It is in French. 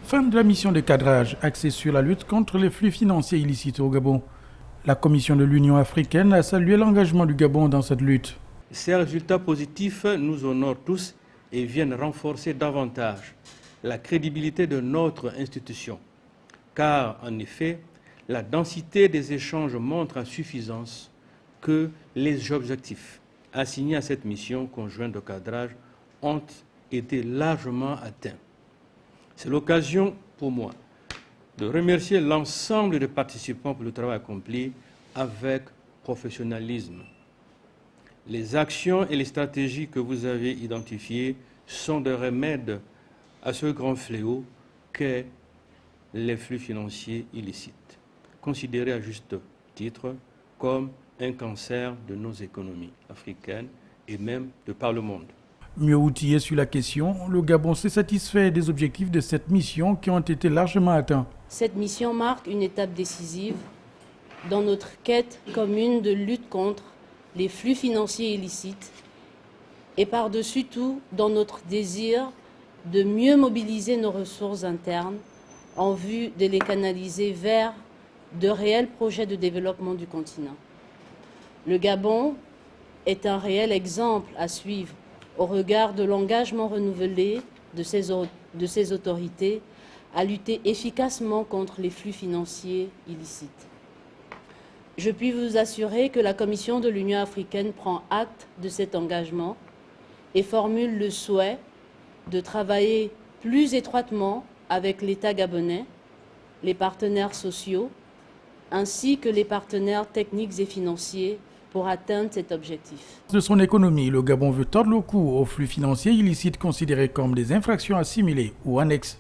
Fin de la mission de cadrage axée sur la lutte contre les flux financiers illicites au Gabon. La Commission de l'Union africaine a salué l'engagement du Gabon dans cette lutte. Ces résultats positifs nous honorent tous et viennent renforcer davantage la crédibilité de notre institution. Car, en effet, la densité des échanges montre à suffisance que les objectifs assignés à cette mission conjointe de cadrage ont été largement atteints. C'est l'occasion pour moi de remercier l'ensemble des participants pour le travail accompli avec professionnalisme. Les actions et les stratégies que vous avez identifiées sont des remèdes à ce grand fléau qu'est les flux financiers illicites, considérés à juste titre comme un cancer de nos économies africaines et même de par le monde. Mieux outillé sur la question, le Gabon s'est satisfait des objectifs de cette mission qui ont été largement atteints. Cette mission marque une étape décisive dans notre quête commune de lutte contre les flux financiers illicites et par-dessus tout dans notre désir de mieux mobiliser nos ressources internes en vue de les canaliser vers de réels projets de développement du continent. Le Gabon est un réel exemple à suivre au regard de l'engagement renouvelé de ses autorités à lutter efficacement contre les flux financiers illicites. Je puis vous assurer que la Commission de l'Union africaine prend acte de cet engagement et formule le souhait de travailler plus étroitement avec l'État gabonais, les partenaires sociaux, ainsi que les partenaires techniques et financiers pour atteindre cet objectif. De son économie, le Gabon veut tordre le cou aux flux financiers illicites considérés comme des infractions assimilées ou annexes.